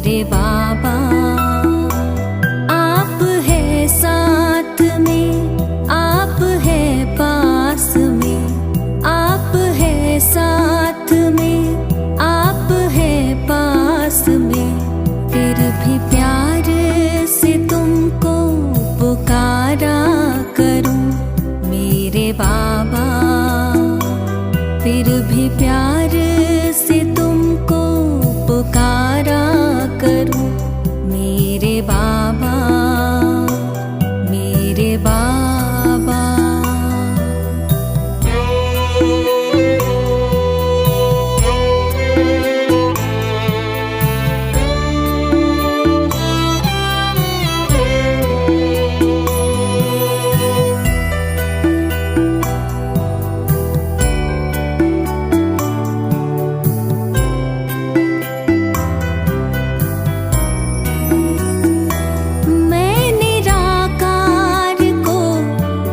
मेरे बाबा। आप है साथ में, आप है पास में, आप है साथ में, आप है पास में, फिर भी प्यार से तुमको पुकारा करूं मेरे बाबा। फिर भी प्यार से तुमको पुकारा करूं मेरे बाबा, मेरे बाबा।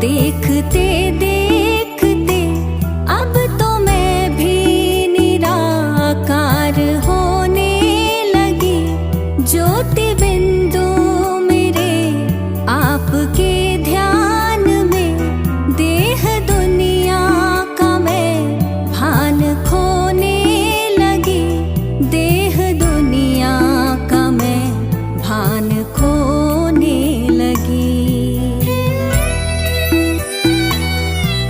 देखते देखते अब तो मैं भी निराकार होने लगी। ज्योति बिंदु मेरे आपके ध्यान में, देह दुनिया का मैं भान खोने लगी। देह दुनिया का मैं भान खोने लगी।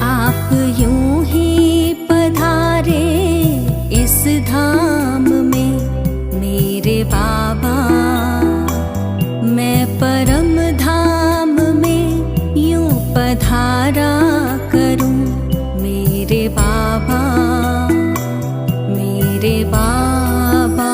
आप यूं ही पधारे इस धाम में मेरे बाबा। मैं परम धाम में यूं पधारा करूं मेरे बाबा, मेरे बाबा।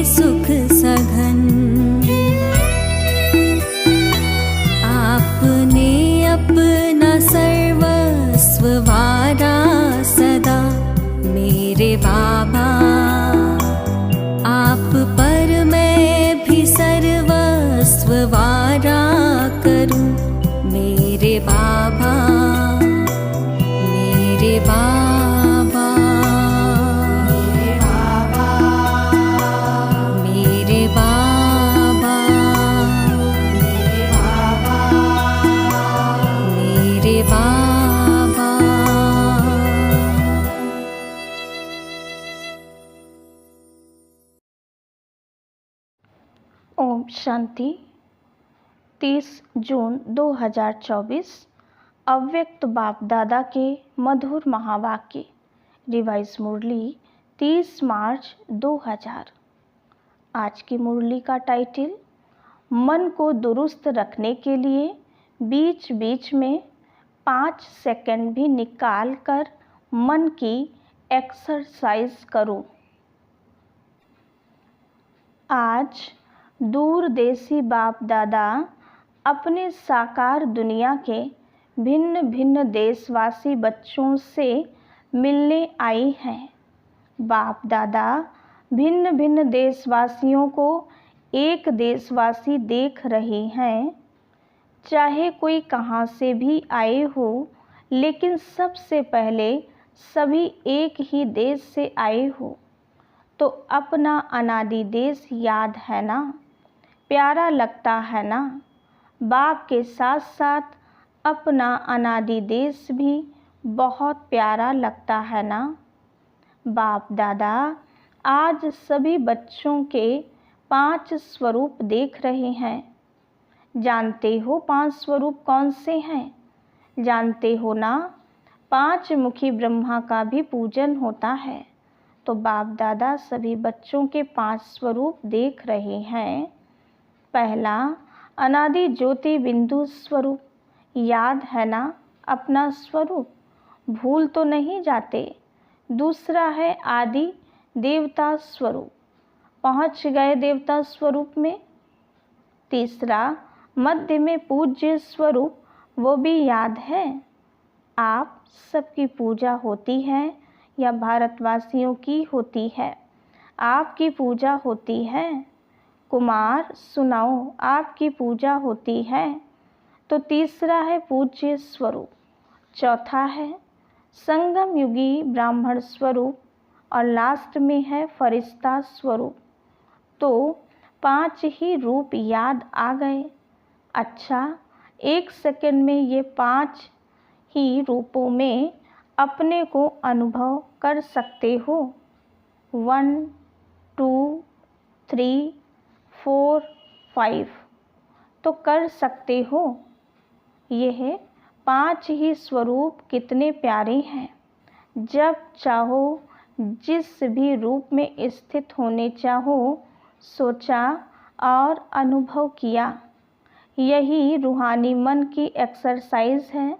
सुख सघन आपने अपना सर्वस्व वारा सदा मेरे बाबा। आप पर मैं भी सर्वस्व वारा करूं मेरे बाबा, मेरे बाबा। ओम शांति। 30 जून 2024 अव्यक्त बाप दादा के मधुर महावाक्य। रिवाइज मुरली 30 मार्च 2000। आज की मुरली का टाइटल, मन को दुरुस्त रखने के लिए बीच बीच में 5 सेकंड भी निकाल कर मन की एक्सरसाइज करो। आज दूरदेशी बाप दादा अपने साकार दुनिया के भिन्न भिन्न देशवासी बच्चों से मिलने आई हैं। बाप दादा भिन्न भिन्न देशवासियों को एक देशवासी देख रहे हैं। चाहे कोई कहाँ से भी आए हो, लेकिन सबसे पहले सभी एक ही देश से आए हो, तो अपना अनादि देश याद है ना, प्यारा लगता है ना। बाप के साथ साथ अपना अनादि देश भी बहुत प्यारा लगता है ना। बाप दादा आज सभी बच्चों के 5 स्वरूप देख रहे हैं। जानते हो 5 स्वरूप कौन से हैं? जानते हो ना, 5 मुखी ब्रह्मा का भी पूजन होता है। तो बाप दादा सभी बच्चों के 5 स्वरूप देख रहे हैं। पहला, अनादि ज्योति बिंदु स्वरूप, याद है ना अपना स्वरूप, भूल तो नहीं जाते। दूसरा है आदि देवता स्वरूप, पहुँच गए देवता स्वरूप में। तीसरा, मध्य में पूज्य स्वरूप, वो भी याद है। आप सबकी पूजा होती है या भारतवासियों की होती है? आपकी पूजा होती है। कुमार सुनाओ, आपकी पूजा होती है। तो तीसरा है पूज्य स्वरूप। चौथा है संगम युगी ब्राह्मण स्वरूप और लास्ट में है फरिश्ता स्वरूप। तो 5 ही रूप याद आ गए। अच्छा, 1 सेकंड में ये 5 ही रूपों में अपने को अनुभव कर सकते हो। 1 2 3 4 5 तो कर सकते हो। यह 5 ही स्वरूप कितने प्यारे हैं। जब चाहो जिस भी रूप में स्थित होने चाहो, सोचा और अनुभव किया। यही रूहानी मन की एक्सरसाइज है।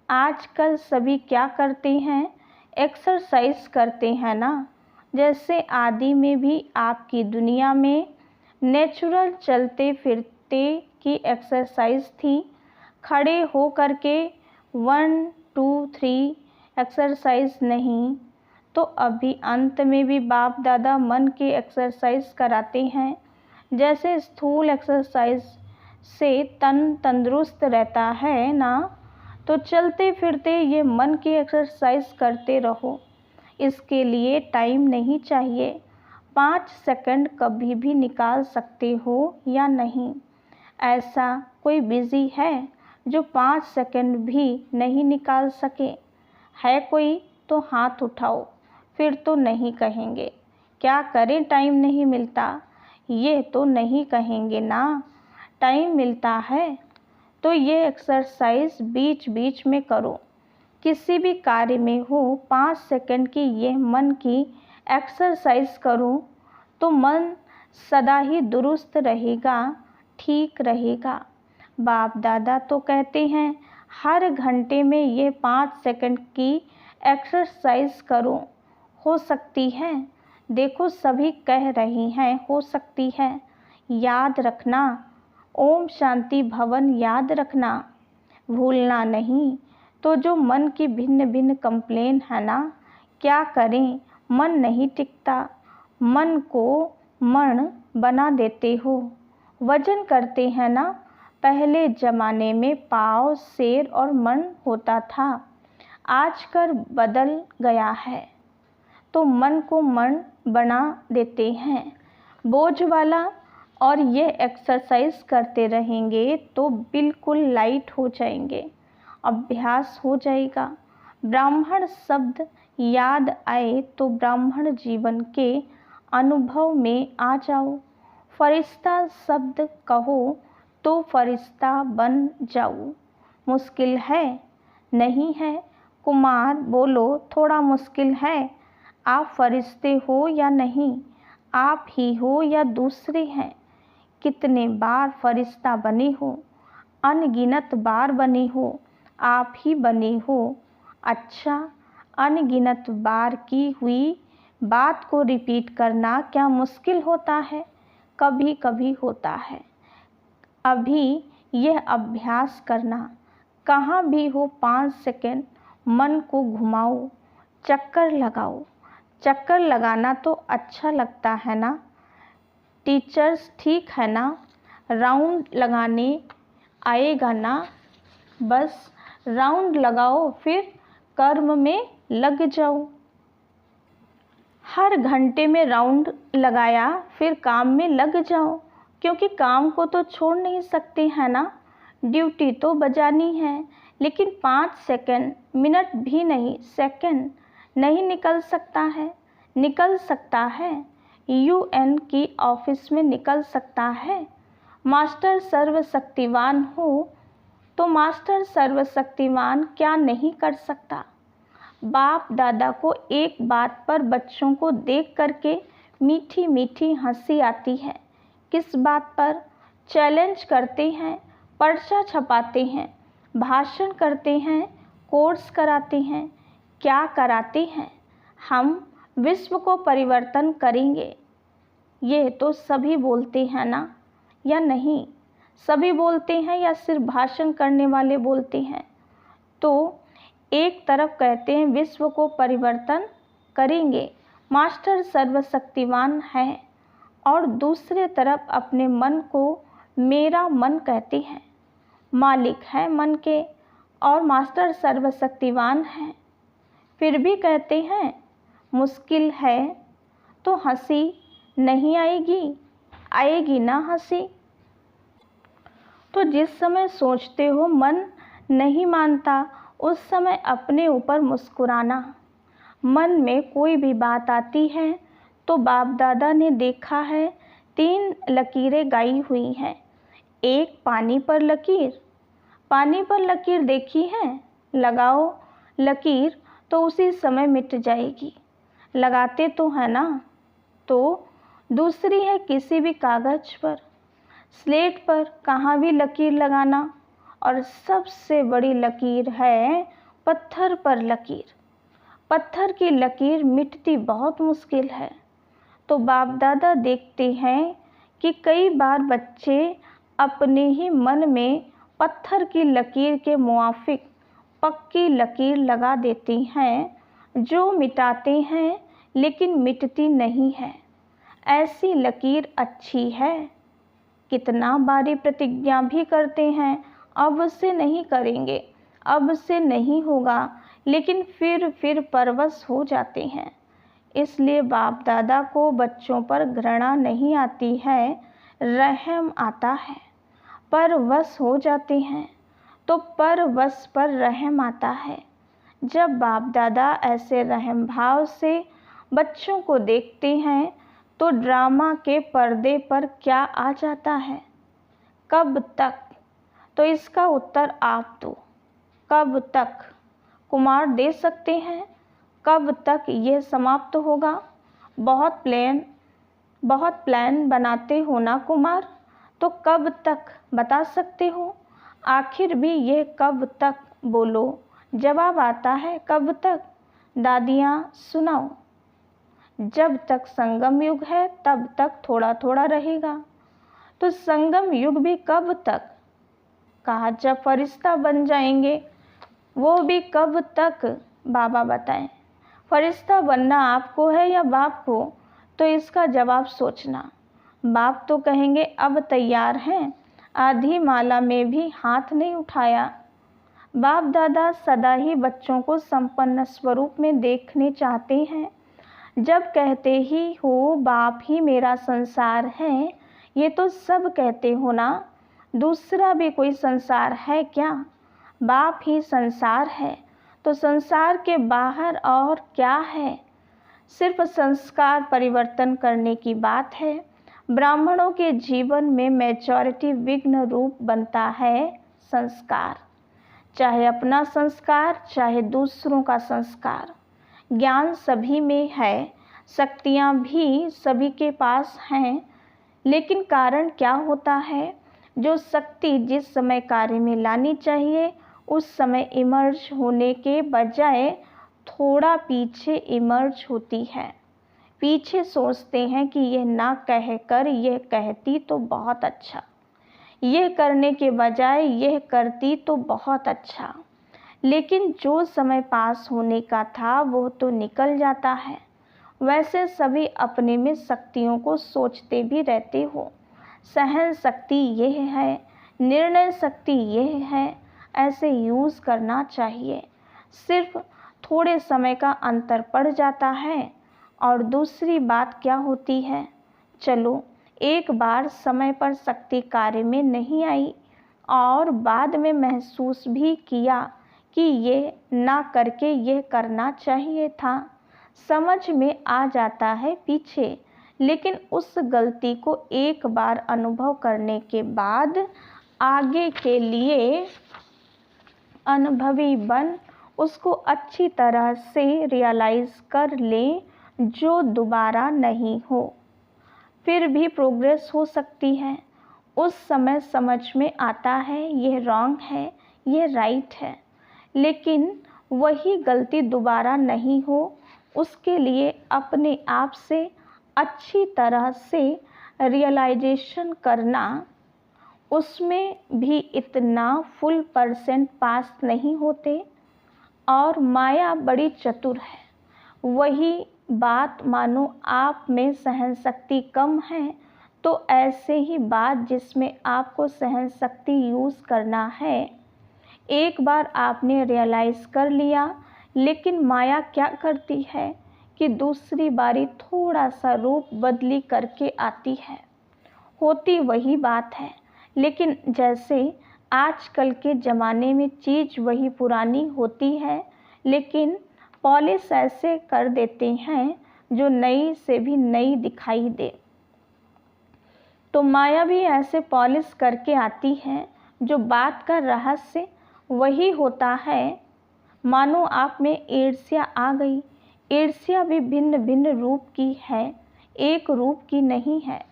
आजकल सभी क्या करते हैं? एक्सरसाइज करते हैं ना। जैसे आदि में भी आपकी दुनिया में नेचुरल चलते फिरते की एक्सरसाइज थी। खड़े हो करके 1 2 3 एक्सरसाइज नहीं। तो अभी अंत में भी बाप दादा मन की एक्सरसाइज कराते हैं। जैसे स्थूल एक्सरसाइज से तन तंदुरुस्त रहता है ना, तो चलते फिरते ये मन की एक्सरसाइज करते रहो। इसके लिए टाइम नहीं चाहिए। 5 सेकंड कभी भी निकाल सकते हो या नहीं? ऐसा कोई बिज़ी है जो 5 सेकंड भी नहीं निकाल सके? है कोई? तो हाथ उठाओ। फिर तो नहीं कहेंगे। क्या करें, टाइम नहीं मिलता, ये तो नहीं कहेंगे ना। टाइम मिलता है तो ये एक्सरसाइज बीच बीच में करो। किसी भी कार्य में हो 5 सेकंड की ये मन की एक्सरसाइज करो तो मन सदा ही दुरुस्त रहेगा, ठीक रहेगा। बाप दादा तो कहते हैं हर घंटे में ये 5 सेकंड की एक्सरसाइज करो। हो सकती है, देखो सभी कह रही हैं हो सकती है। याद रखना, ओम शांति भवन याद रखना, भूलना नहीं। तो जो मन की भिन्न भिन्न कंप्लेन है ना, क्या करें, मन नहीं टिकता। मन को मण बना देते हो। वजन करते हैं ना, पहले ज़माने में पाव, शेर और मण होता था। आजकल बदल गया है तो मन को मण बना देते हैं, बोझ वाला। और ये एक्सरसाइज करते रहेंगे तो बिल्कुल लाइट हो जाएंगे, अभ्यास हो जाएगा। ब्राह्मण शब्द याद आए तो ब्राह्मण जीवन के अनुभव में आ जाओ। फरिश्ता शब्द कहो तो फरिश्ता बन जाओ। मुश्किल है? नहीं है। कुमार बोलो, थोड़ा मुश्किल है। आप फरिश्ते हो या नहीं? आप ही हो या दूसरे हैं? कितने बार फरिश्ता बने हो? अनगिनत बार बने हो। आप ही बने हो। अच्छा, अनगिनत बार की हुई बात को रिपीट करना क्या मुश्किल होता है? कभी कभी होता है। अभी यह अभ्यास करना। कहाँ भी हो 5 सेकंड मन को घुमाओ, चक्कर लगाओ। चक्कर लगाना तो अच्छा लगता है ना? टीचर्स ठीक है ना? राउंड लगाने आएगा ना? बस राउंड लगाओ, फिर कर्म में लग जाओ। हर घंटे में राउंड लगाया, फिर काम में लग जाओ। क्योंकि काम को तो छोड़ नहीं सकते हैं ना, ड्यूटी तो बजानी है। लेकिन 5 सेकंड, मिनट भी नहीं, सेकंड नहीं निकल सकता है? निकल सकता है। UN की ऑफिस में निकल सकता है। मास्टर सर्वशक्तिवान हो तो मास्टर सर्वशक्तिवान क्या नहीं कर सकता। बाप दादा को एक बात पर बच्चों को देख करके मीठी मीठी हंसी आती है। किस बात पर? चैलेंज करते हैं, पर्चा छपाते हैं, भाषण करते हैं, कोर्स कराते हैं। क्या कराते हैं? हम विश्व को परिवर्तन करेंगे। ये तो सभी बोलते हैं ना, या नहीं? सभी बोलते हैं या सिर्फ भाषण करने वाले बोलते हैं? तो एक तरफ कहते हैं विश्व को परिवर्तन करेंगे, मास्टर सर्वशक्तिवान है, और दूसरे तरफ अपने मन को मेरा मन कहते हैं। मालिक है मन के और मास्टर सर्वशक्तिवान है, फिर भी कहते हैं मुश्किल है। तो हंसी नहीं आएगी? आएगी ना हंसी। तो जिस समय सोचते हो मन नहीं मानता, उस समय अपने ऊपर मुस्कुराना। मन में कोई भी बात आती है तो बाप दादा ने देखा है 3 लकीरें गाई हुई हैं। एक पानी पर लकीर, पानी पर लकीर देखी है? लगाओ लकीर तो उसी समय मिट जाएगी। लगाते तो है ना। तो दूसरी है किसी भी कागज पर, स्लेट पर कहाँ भी लकीर लगाना। और सबसे बड़ी लकीर है पत्थर पर लकीर। पत्थर की लकीर मिटती बहुत मुश्किल है। तो बाप दादा देखते हैं कि कई बार बच्चे अपने ही मन में पत्थर की लकीर के मुआफिक पक्की लकीर लगा देते हैं, जो मिटाते हैं लेकिन मिटती नहीं है। ऐसी लकीर अच्छी है। कितना बारी प्रतिज्ञा भी करते हैं अब से नहीं करेंगे, अब से नहीं होगा, लेकिन फिर परवश हो जाते हैं। इसलिए बाप दादा को बच्चों पर घृणा नहीं आती है, रहम आता है। परवश हो जाते हैं तो परवश पर रहम आता है। जब बाप दादा ऐसे रहम भाव से बच्चों को देखते हैं तो ड्रामा के पर्दे पर क्या आ जाता है? कब तक? तो इसका उत्तर आप दो। कब तक? कुमार दे सकते हैं। कब तक यह समाप्त होगा? बहुत प्लान बनाते हो ना कुमार, तो कब तक बता सकते हो? आखिर भी ये कब तक बोलो। जवाब आता है कब तक। दादियाँ सुनाओ। जब तक संगम युग है तब तक थोड़ा थोड़ा रहेगा। तो संगम युग भी कब तक? कहा जब फरिश्ता बन जाएंगे, वो भी कब तक? बाबा बताएं। फरिश्ता बनना आपको है या बाप को? तो इसका जवाब सोचना। बाप तो कहेंगे अब तैयार हैं, आधी माला में भी हाथ नहीं उठाया। बाप दादा सदा ही बच्चों को संपन्न स्वरूप में देखने चाहते हैं। जब कहते ही हो बाप ही मेरा संसार है, ये तो सब कहते हो ना, दूसरा भी कोई संसार है क्या? बाप ही संसार है, तो संसार के बाहर और क्या है? सिर्फ संस्कार परिवर्तन करने की बात है। ब्राह्मणों के जीवन में मैच्योरिटी विघ्न रूप बनता है संस्कार, चाहे अपना संस्कार चाहे दूसरों का संस्कार। ज्ञान सभी में है, शक्तियाँ भी सभी के पास हैं, लेकिन कारण क्या होता है? जो शक्ति जिस समय कार्य में लानी चाहिए उस समय इमर्ज होने के बजाय थोड़ा पीछे इमर्ज होती है। पीछे सोचते हैं कि यह ना कहकर यह कहती तो बहुत अच्छा, यह करने के बजाय यह करती तो बहुत अच्छा। लेकिन जो समय पास होने का था वो तो निकल जाता है। वैसे सभी अपने में शक्तियों को सोचते भी रहते हो। सहन शक्ति यह है, निर्णय शक्ति यह है, ऐसे यूज़ करना चाहिए। सिर्फ थोड़े समय का अंतर पड़ जाता है। और दूसरी बात क्या होती है? चलो एक बार समय पर शक्ति कार्य में नहीं आई और बाद में महसूस भी किया कि ये ना करके यह करना चाहिए था, समझ में आ जाता है पीछे। लेकिन उस गलती को एक बार अनुभव करने के बाद आगे के लिए अनुभवी बन उसको अच्छी तरह से रियलाइज़ कर लें, जो दोबारा नहीं हो। फिर भी प्रोग्रेस हो सकती है। उस समय समझ में आता है यह रॉन्ग है, यह राइट है, लेकिन वही गलती दोबारा नहीं हो, उसके लिए अपने आप से अच्छी तरह से रियलाइजेशन करना। उसमें भी इतना फुल % पास नहीं होते। और माया बड़ी चतुर है। वही बात मानो आप में सहन शक्ति कम है, तो ऐसे ही बात जिसमें आपको सहन शक्ति यूज़ करना है। एक बार आपने रियलाइज़ कर लिया, लेकिन माया क्या करती है कि दूसरी बारी थोड़ा सा रूप बदली करके आती है। होती वही बात है, लेकिन जैसे आजकल के ज़माने में चीज़ वही पुरानी होती है, लेकिन पॉलिश ऐसे कर देते हैं जो नई से भी नई दिखाई दे। तो माया भी ऐसे पॉलिश करके आती है, जो बात का रहस्य वही होता है। मानो आप में ईर्ष्या आ गई। ईर्ष्या भी भिन्न भिन्न रूप की है, एक रूप की नहीं है।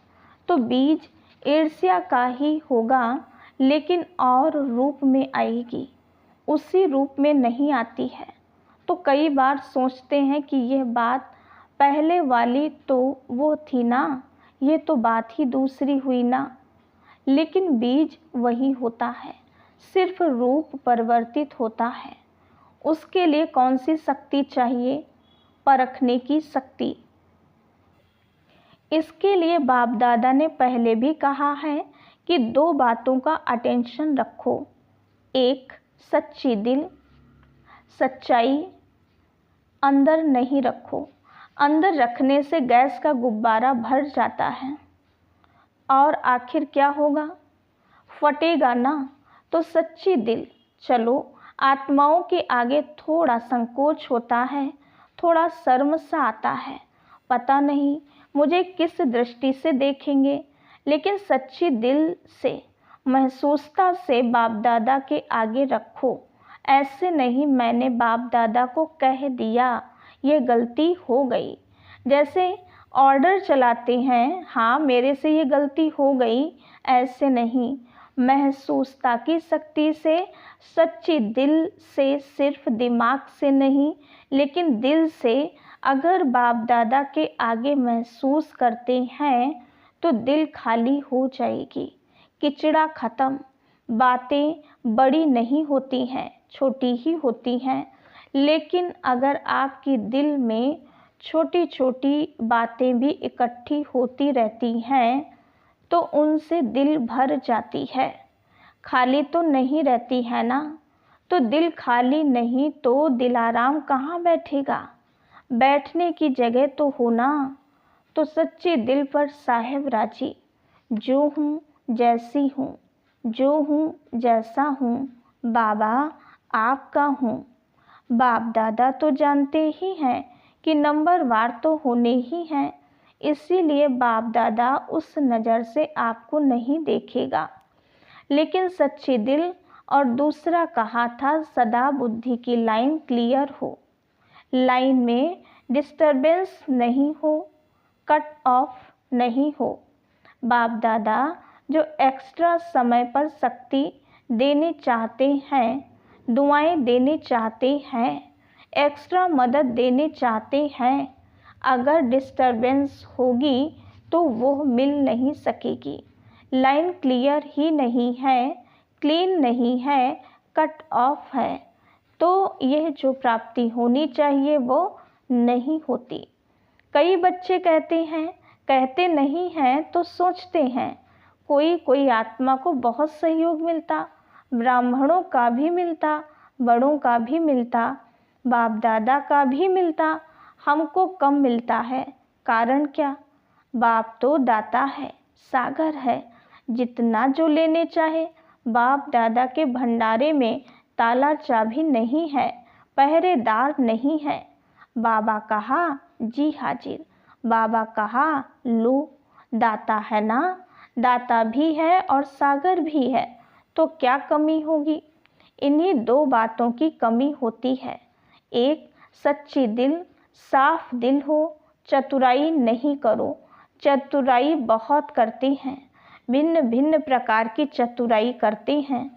तो बीज ईर्ष्या का ही होगा, लेकिन और रूप में आएगी, उसी रूप में नहीं आती है। तो कई बार सोचते हैं कि यह बात पहले वाली तो वो थी ना, ये तो बात ही दूसरी हुई ना। लेकिन बीज वही होता है, सिर्फ रूप परिवर्तित होता है। उसके लिए कौन सी शक्ति चाहिए? परखने की शक्ति। इसके लिए बाप दादा ने पहले भी कहा है कि 2 बातों का अटेंशन रखो। एक, सच्ची दिल, सच्चाई अंदर नहीं रखो। अंदर रखने से गैस का गुब्बारा भर जाता है और आखिर क्या होगा? फटेगा ना। तो सच्ची दिल। चलो, आत्माओं के आगे थोड़ा संकोच होता है, थोड़ा शर्म सा आता है, पता नहीं मुझे किस दृष्टि से देखेंगे, लेकिन सच्ची दिल से, महसूसता से बाप दादा के आगे रखो। ऐसे नहीं मैंने बाप दादा को कह दिया, ये गलती हो गई। जैसे ऑर्डर चलाते हैं, हाँ मेरे से ये गलती हो गई, ऐसे नहीं। महसूसता की शक्ति से, सच्ची दिल से, सिर्फ दिमाग से नहीं लेकिन दिल से अगर बाप दादा के आगे महसूस करते हैं तो दिल खाली हो जाएगी, किचड़ा ख़त्म। बातें बड़ी नहीं होती हैं, छोटी ही होती हैं, लेकिन अगर आपकी दिल में छोटी छोटी बातें भी इकट्ठी होती रहती हैं तो उनसे दिल भर जाती है, खाली तो नहीं रहती है ना। तो दिल खाली नहीं तो दिलाराम कहाँ बैठेगा? बैठने की जगह तो हो ना। तो सच्चे दिल पर साहेब राजी, जो हूँ जैसी हूँ, जो हूँ जैसा हूँ, बाबा आपका हूँ। बाप दादा तो जानते ही हैं कि नंबर वार तो होने ही हैं, इसीलिए बाप दादा उस नज़र से आपको नहीं देखेगा। लेकिन सच्ची दिल और दूसरा कहा था सदा बुद्धि की लाइन क्लियर हो, लाइन में डिस्टरबेंस नहीं हो, कट ऑफ नहीं हो। बाप दादा जो एक्स्ट्रा समय पर शक्ति देने चाहते हैं, दुआएं देने चाहते हैं, एक्स्ट्रा मदद देने चाहते हैं, अगर डिस्टरबेंस होगी तो वो मिल नहीं सकेगी। लाइन क्लियर ही नहीं है, क्लीन नहीं है, कट ऑफ है, तो यह जो प्राप्ति होनी चाहिए वो नहीं होती। कई बच्चे कहते नहीं हैं तो सोचते हैं कोई कोई आत्मा को बहुत सहयोग मिलता, ब्राह्मणों का भी मिलता, बड़ों का भी मिलता, बाप दादा का भी मिलता, हमको कम मिलता है। कारण क्या? बाप तो दाता है, सागर है, जितना जो लेने चाहे। बाप दादा के भंडारे में ताला चाबी नहीं है, पहरेदार नहीं है। बाबा कहा जी हाजिर, बाबा कहा, लो दाता है ना, दाता भी है और सागर भी है, तो क्या कमी होगी। इन्हीं दो बातों की कमी होती है। एक, सच्ची दिल, साफ दिल हो, चतुराई नहीं करो। चतुराई बहुत करते हैं, भिन्न भिन्न प्रकार की चतुराई करते हैं।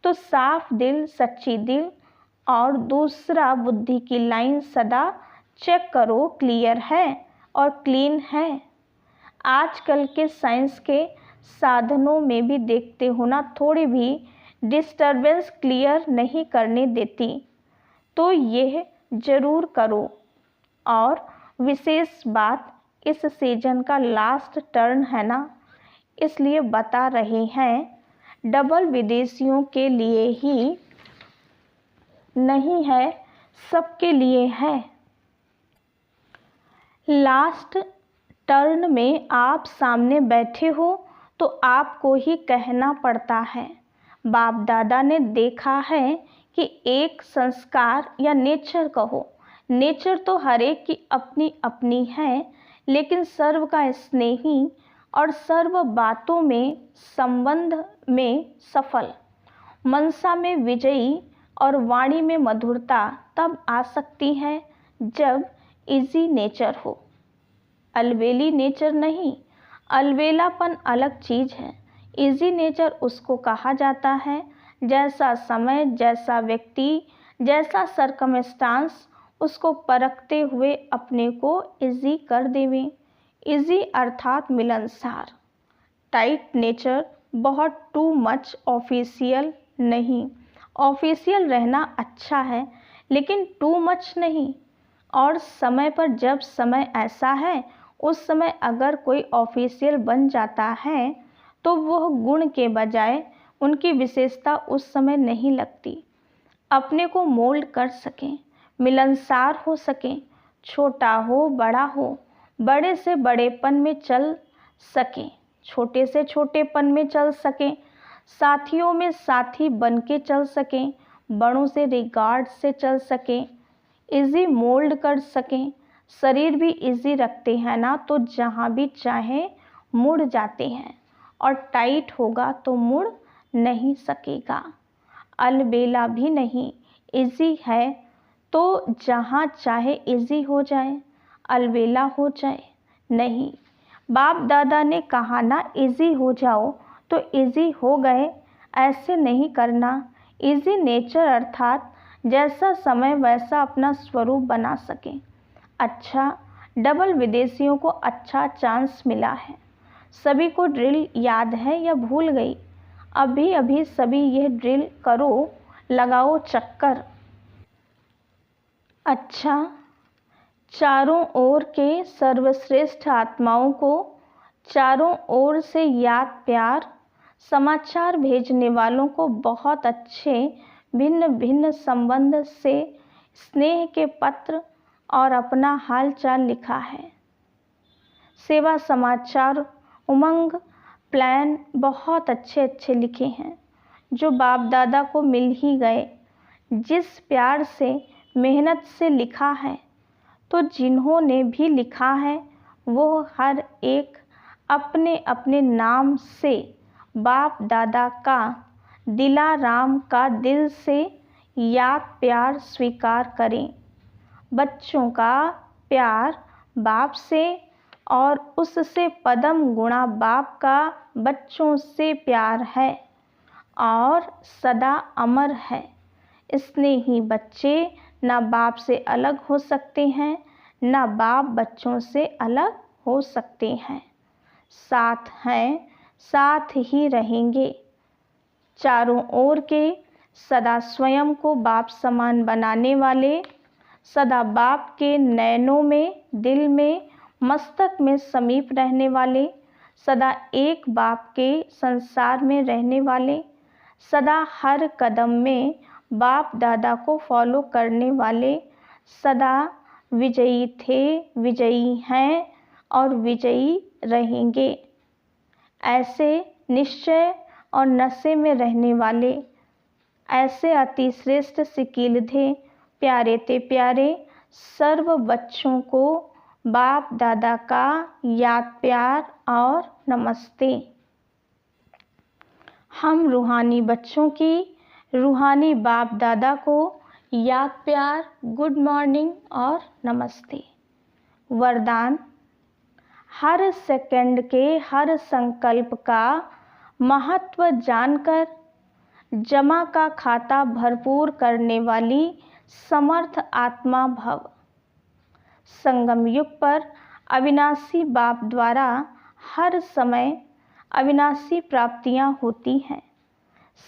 तो साफ दिल, सच्ची दिल, और दूसरा बुद्धि की लाइन सदा चेक करो, क्लियर है और क्लीन है। आजकल के साइंस के साधनों में भी देखते हो ना, थोड़ी भी डिस्टरबेंस क्लियर नहीं करने देती, तो यह जरूर करो। और विशेष बात, इस सीजन का लास्ट टर्न है ना, इसलिए बता रहे हैं, डबल विदेशियों के लिए ही नहीं है, सबके लिए है। लास्ट टर्न में आप सामने बैठे हो तो आपको ही कहना पड़ता है। बाप दादा ने देखा है कि एक संस्कार या नेचर कहो, नेचर तो हर एक की अपनी अपनी है, लेकिन सर्व का स्नेही और सर्व बातों में संबंध में सफल, मनसा में विजयी और वाणी में मधुरता तब आ सकती है जब इजी नेचर हो, अलबेली नेचर नहीं। अलबेलापन अलग चीज़ है। इजी नेचर उसको कहा जाता है जैसा समय, जैसा व्यक्ति, जैसा सरकमस्टांस उसको परखते हुए अपने को इजी कर देवे। इजी अर्थात मिलनसार। टाइट नेचर, बहुत टू मच ऑफिशियल नहीं। ऑफिशियल रहना अच्छा है, लेकिन टू मच नहीं। और समय पर, जब समय ऐसा है, उस समय अगर कोई ऑफिशियल बन जाता है तो वह गुण के बजाय उनकी विशेषता उस समय नहीं लगती। अपने को मोल्ड कर सकें, मिलनसार हो सकें, छोटा हो बड़ा हो, बड़े से बड़ेपन में चल सकें, छोटे से छोटेपन में चल सकें, साथियों में साथी बन के चल सकें, बड़ों से रिगार्ड से चल सकें, इजी मोल्ड कर सकें। शरीर भी इजी रखते हैं ना, तो जहाँ भी चाहे मुड़ जाते हैं, और टाइट होगा तो मुड़ नहीं सकेगा। अलबेला भी नहीं, इजी है तो जहाँ चाहे इजी हो जाए, अलबेला हो जाए नहीं। बाप दादा ने कहा ना, इजी हो जाओ तो इजी हो गए, ऐसे नहीं करना। इजी नेचर अर्थात जैसा समय वैसा अपना स्वरूप बना सके। अच्छा, डबल विदेशियों को अच्छा चांस मिला है। सभी को ड्रिल याद है या भूल गई? अभी अभी सभी यह ड्रिल करो, लगाओ चक्कर। अच्छा, चारों ओर के सर्वश्रेष्ठ आत्माओं को चारों ओर से याद प्यार, समाचार भेजने वालों को बहुत अच्छे भिन्न भिन्न संबंध से स्नेह के पत्र और अपना हाल चाल लिखा है। सेवा समाचार, उमंग, प्लान बहुत अच्छे अच्छे लिखे हैं, जो बाप दादा को मिल ही गए। जिस प्यार से, मेहनत से लिखा है, तो जिन्होंने भी लिखा है वो हर एक अपने अपने नाम से बाप दादा का दिलाराम का दिल से याद प्यार स्वीकार करें। बच्चों का प्यार बाप से और उससे पदम गुणा बाप का बच्चों से प्यार है और सदा अमर है। स्नेही बच्चे ना बाप से अलग हो सकते हैं, ना बाप बच्चों से अलग हो सकते हैं। साथ हैं, साथ ही रहेंगे। चारों ओर के सदा स्वयं को बाप समान बनाने वाले, सदा बाप के नैनों में, दिल में, मस्तक में समीप रहने वाले, सदा एक बाप के संसार में रहने वाले, सदा हर कदम में बाप दादा को फॉलो करने वाले, सदा विजयी थे, विजयी हैं और विजयी रहेंगे। ऐसे निश्चय और नशे में रहने वाले, ऐसे अति श्रेष्ठ सिकील थे, प्यारे थे प्यारे, सर्व बच्चों को बाप दादा का याद प्यार और नमस्ते। हम रूहानी बच्चों की रूहानी बाप दादा को याद प्यार, गुड मॉर्निंग और नमस्ते। वरदान: हर सेकंड के हर संकल्प का महत्व जानकर जमा का खाता भरपूर करने वाली समर्थ आत्मा भव। संगम युग पर अविनाशी बाप द्वारा हर समय अविनाशी प्राप्तियां होती हैं।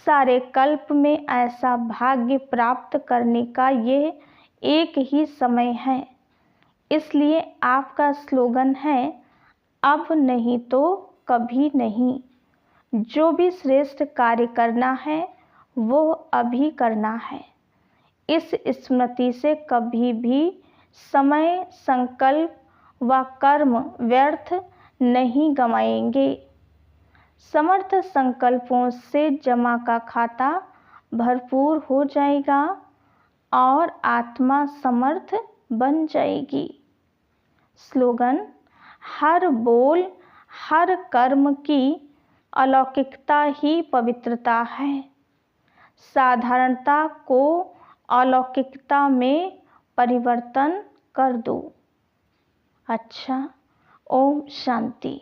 सारे कल्प में ऐसा भाग्य प्राप्त करने का ये एक ही समय है। इसलिए आपका स्लोगन है, अब नहीं तो कभी नहीं। जो भी श्रेष्ठ कार्य करना है वो अभी करना है। इस स्मृति से कभी भी समय, संकल्प व कर्म व्यर्थ नहीं गंवाएंगे। समर्थ संकल्पों से जमा का खाता भरपूर हो जाएगा और आत्मा समर्थ बन जाएगी। स्लोगन: हर बोल, हर कर्म की अलौकिकता ही पवित्रता है। साधारणता को अलौकिकता में परिवर्तन कर दो। अच्छा, ओम शांति।